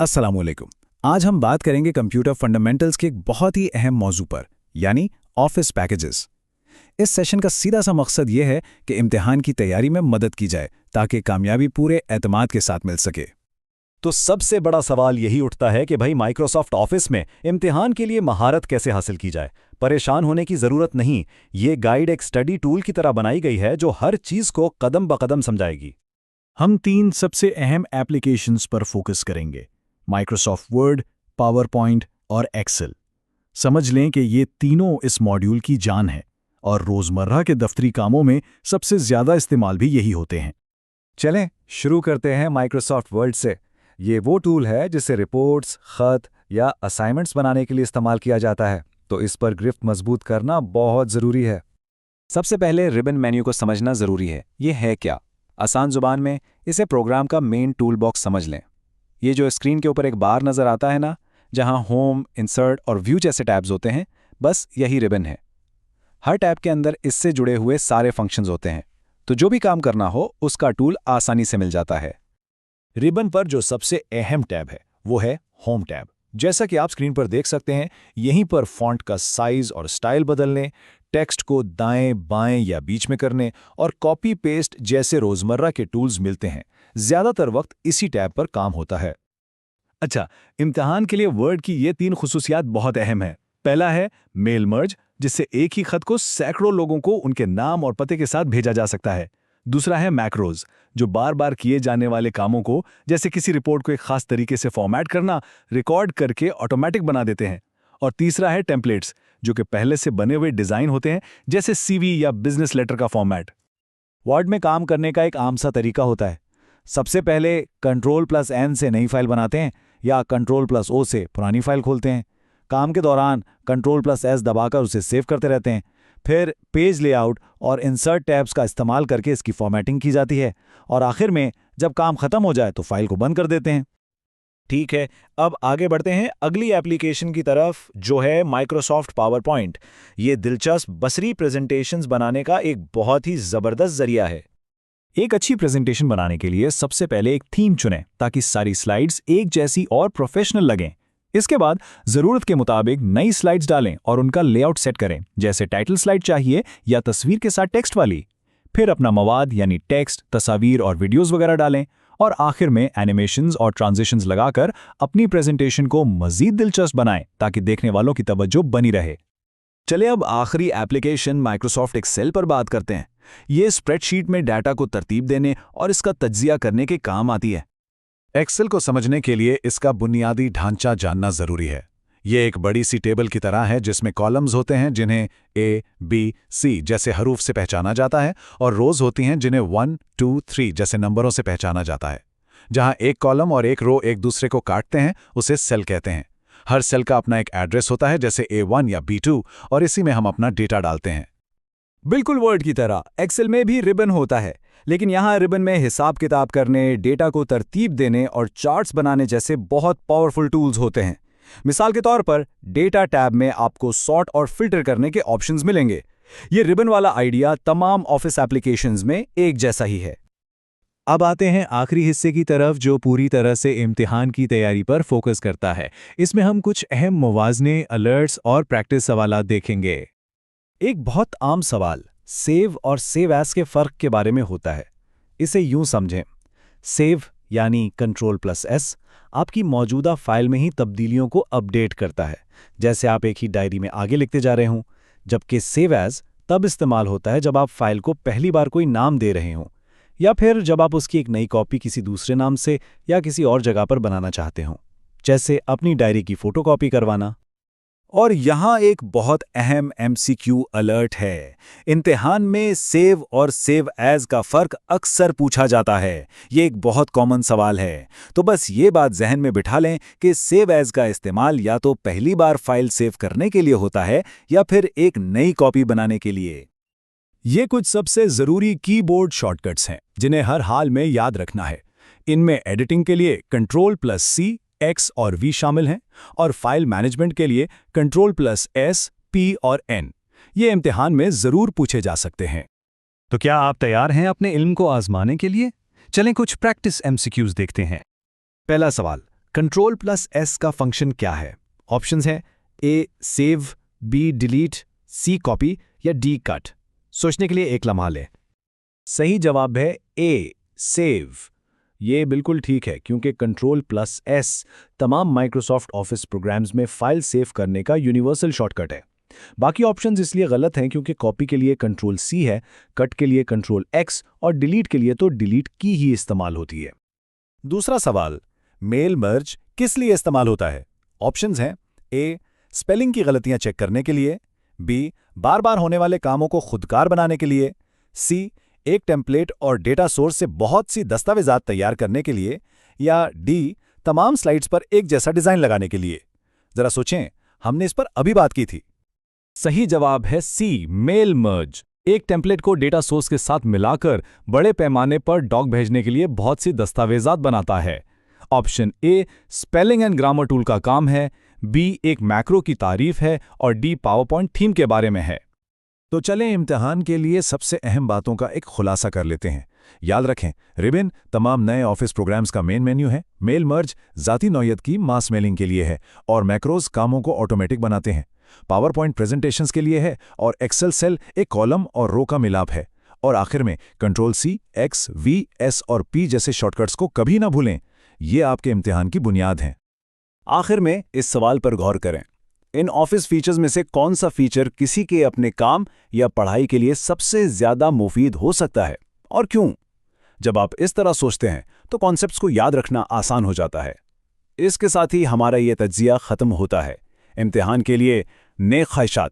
अस्सलामुअलैकुम। आज हम बात करेंगे कंप्यूटर फंडामेंटल्स के एक बहुत ही अहम मौजू पर, यानी ऑफिस पैकेजेस। इस सेशन का सीधा सा मकसद ये है कि इम्तिहान की तैयारी में मदद की जाए ताकि कामयाबी पूरे एतमाद के साथ मिल सके। तो सबसे बड़ा सवाल यही उठता है कि भाई माइक्रोसॉफ्ट ऑफिस में इम्तिहान के लिए महारत कैसे हासिल की जाए। परेशान होने की ज़रूरत नहीं, ये गाइड एक स्टडी टूल की तरह बनाई गई है जो हर चीज़ को कदम ब कदम समझाएगी। हम 3 सबसे अहम एप्लीकेशंस पर फोकस करेंगे: माइक्रोसॉफ्ट वर्ड, पावर पॉइंट और एक्सेल। समझ लें कि ये तीनों इस मॉड्यूल की जान है और रोज़मर्रा के दफ्तरी कामों में सबसे ज़्यादा इस्तेमाल भी यही होते हैं। चलें शुरू करते हैं माइक्रोसॉफ्ट वर्ड से। ये वो टूल है जिसे रिपोर्ट्स, खत या असाइनमेंट्स बनाने के लिए इस्तेमाल किया जाता है, तो इस पर गिरफ्त मजबूत करना बहुत ज़रूरी है। सबसे पहले रिबन मेन्यू को समझना ज़रूरी है। ये है क्या? आसान जुबान में इसे प्रोग्राम का मेन टूल बॉक्स समझ लें। ये जो स्क्रीन के ऊपर एक बार नज़र आता है ना, जहां होम, इंसर्ट और व्यू जैसे टैब्स होते हैं, बस यही रिबन है। हर टैब के अंदर इससे जुड़े हुए सारे फंक्शंस होते हैं, तो जो भी काम करना हो उसका टूल आसानी से मिल जाता है। रिबन पर जो सबसे अहम टैब है वो है होम टैब। जैसा कि आप स्क्रीन पर देख सकते हैं, यहीं पर फॉन्ट का साइज और स्टाइल बदलने, टेक्स्ट को दाएं बाएं या बीच में करने और कॉपी पेस्ट जैसे रोजमर्रा के टूल्स मिलते हैं। ज्यादातर वक्त इसी टैब पर काम होता है। अच्छा, इम्तिहान के लिए वर्ड की ये 3 खुसूसियात बहुत अहम है। पहला है मेल मर्ज, जिससे एक ही खत को सैकड़ों लोगों को उनके नाम और पते के साथ भेजा जा सकता है। दूसरा है मैक्रोज, जो बार बार किए जाने वाले कामों को, जैसे किसी रिपोर्ट को एक खास तरीके से फॉर्मेट करना, रिकॉर्ड करके ऑटोमेटिक बना देते हैं। और तीसरा है टेम्पलेट्स, जो कि पहले से बने हुए डिज़ाइन होते हैं, जैसे सीवी या बिजनेस लेटर का फॉर्मेट। वर्ड में काम करने का एक आम सा तरीका होता है। सबसे पहले Ctrl+N से नई फाइल बनाते हैं या Ctrl+O से पुरानी फाइल खोलते हैं। काम के दौरान Ctrl+S दबाकर उसे सेव करते रहते हैं। फिर पेज लेआउट और इंसर्ट टैब्स का इस्तेमाल करके इसकी फॉर्मेटिंग की जाती है और आखिर में जब काम खत्म हो जाए तो फाइल को बंद कर देते हैं। ठीक है, अब आगे बढ़ते हैं अगली एप्लीकेशन की तरफ, जो है माइक्रोसॉफ्ट पावर पॉइंट। ये दिलचस्प बसरी प्रेजेंटेशंस बनाने का एक बहुत ही ज़बरदस्त जरिया है। एक अच्छी प्रेजेंटेशन बनाने के लिए सबसे पहले एक थीम चुनें ताकि सारी स्लाइड्स एक जैसी और प्रोफेशनल लगें। इसके बाद ज़रूरत के मुताबिक नई स्लाइड्स डालें और उनका लेआउट सेट करें, जैसे टाइटल स्लाइड चाहिए या तस्वीर के साथ टेक्स्ट वाली। फिर अपना मवाद यानी टेक्स्ट, तस्वीर और वीडियोस वगैरह डालें और आखिर में एनिमेशंस और ट्रांजिशंस लगाकर अपनी प्रेजेंटेशन को मज़ीद दिलचस्प बनाएं ताकि देखने वालों की तवज्जो बनी रहे। चलिए अब आखिरी एप्लीकेशन माइक्रोसॉफ्ट एक्सेल पर बात करते हैं। ये स्प्रेडशीट में डाटा को तरतीब देने और इसका तज्जिया करने के काम आती है। एक्सेल को समझने के लिए इसका बुनियादी ढांचा जानना ज़रूरी है। ये एक बड़ी सी टेबल की तरह है जिसमें कॉलम्स होते हैं जिन्हें A, B, C जैसे हरूफ से पहचाना जाता है और रोज होती हैं जिन्हें 1, 2, 3 जैसे नंबरों से पहचाना जाता है। जहां एक कॉलम और एक रो एक दूसरे को काटते हैं उसे सेल कहते हैं। हर सेल का अपना एक एड्रेस होता है, जैसे A1 या B2, और इसी में हम अपना डेटा डालते हैं। बिल्कुल वर्ड की तरह एक्सेल में भी रिबन होता है, लेकिन यहाँ रिबन में हिसाब किताब करने, डेटा को तरतीब देने और चार्ट्स बनाने जैसे बहुत पावरफुल टूल्स होते हैं। मिसाल के तौर पर डेटा टैब में आपको सॉर्ट और फिल्टर करने के ऑप्शंस मिलेंगे। ये रिबन वाला आइडिया तमाम ऑफिस एप्लीकेशंस में एक जैसा ही है। अब आते हैं आखिरी हिस्से की तरफ, जो पूरी तरह से इम्तिहान की तैयारी पर फोकस करता है। इसमें हम कुछ अहम मुवाज़ने, अलर्ट्स और प्रैक्टिस सवालात देखेंगे। एक बहुत आम सवाल सेव और सेव एज के फ़र्क के बारे में होता है। इसे यूं समझें, सेव यानी Ctrl+S आपकी मौजूदा फाइल में ही तब्दीलियों को अपडेट करता है, जैसे आप एक ही डायरी में आगे लिखते जा रहे हों। जबकि सेव एज तब इस्तेमाल होता है जब आप फाइल को पहली बार कोई नाम दे रहे हों, या फिर जब आप उसकी एक नई कॉपी किसी दूसरे नाम से या किसी और जगह पर बनाना चाहते हों, जैसे अपनी डायरी की फ़ोटोकॉपी करवाना। और यहाँ एक बहुत अहम MCQ अलर्ट है। इम्तिहान में सेव और सेव एज का फ़र्क अक्सर पूछा जाता है। ये एक बहुत कॉमन सवाल है, तो बस ये बात जहन में बिठा लें कि सेव एज का इस्तेमाल या तो पहली बार फाइल सेव करने के लिए होता है या फिर एक नई कॉपी बनाने के लिए। ये कुछ सबसे ज़रूरी कीबोर्ड शॉर्टकट्स हैं जिन्हें हर हाल में याद रखना है। इनमें एडिटिंग के लिए Ctrl+C, X और V शामिल हैं, और फाइल मैनेजमेंट के लिए Ctrl+S, P और N। ये इम्तिहान में ज़रूर पूछे जा सकते हैं। तो क्या आप तैयार हैं अपने इल्म को आजमाने के लिए? चलें कुछ प्रैक्टिस MCQs देखते हैं। पहला सवाल, कंट्रोल प्लस एस का फंक्शन क्या है? ऑप्शंस हैं A save, B delete, C copy या डी कट। सोचने के लिए एक लम्हा लें। सही जवाब है ए सेव। ये बिल्कुल ठीक है क्योंकि कंट्रोल प्लस एस तमाम माइक्रोसॉफ्ट ऑफिस प्रोग्राम्स में फाइल सेव करने का यूनिवर्सल शॉर्टकट है। बाकी ऑप्शंस इसलिए गलत हैं क्योंकि कॉपी के लिए कंट्रोल सी है, कट के लिए कंट्रोल एक्स और डिलीट के लिए तो डिलीट की ही इस्तेमाल होती है। दूसरा सवाल, मेल मर्ज किस लिए इस्तेमाल होता है? ऑप्शंस हैं ए स्पेलिंग की गलतियां चेक करने के लिए, बी बार बार होने वाले कामों को खुदकार बनाने के लिए, सी एक टेम्पलेट और डेटा सोर्स से बहुत सी दस्तावेजात तैयार करने के लिए, या डी तमाम स्लाइड्स पर एक जैसा डिजाइन लगाने के लिए। जरा सोचें, हमने इस पर अभी बात की थी। सही जवाब है सी मेल मर्ज। एक टेम्पलेट को डेटा सोर्स के साथ मिलाकर बड़े पैमाने पर डॉक भेजने के लिए बहुत सी दस्तावेजात बनाता है। Option A spelling and grammar tool का काम है, बी एक मैक्रो की तारीफ है और डी पावरपॉइंट थीम के बारे में है। तो चलें इम्तिहान के लिए सबसे अहम बातों का एक खुलासा कर लेते हैं। याद रखें, रिबन तमाम नए ऑफिस प्रोग्राम्स का मेन मेन्यू है, मेल मर्ज ज़ाती नौयत की मास मेलिंग के लिए है और मैक्रोज कामों को ऑटोमेटिक बनाते हैं, पावर पॉइंट प्रेजेंटेशंस के लिए है और एक्सेल सेल एक कॉलम और रो का मिलाप है। और आखिर में control C, X, V, S और पी जैसे शॉर्टकट्स को कभी ना भूलें। ये आपके इम्तिहान की बुनियाद हैं। आखिर में इस सवाल पर गौर करें, इन ऑफिस फीचर्स में से कौन सा फीचर किसी के अपने काम या पढ़ाई के लिए सबसे ज्यादा मुफीद हो सकता है और क्यों? जब आप इस तरह सोचते हैं तो कॉन्सेप्ट्स को याद रखना आसान हो जाता है। इसके साथ ही हमारा ये तज्जिया खत्म होता है। इम्तिहान के लिए नेक ख्वाहिशात।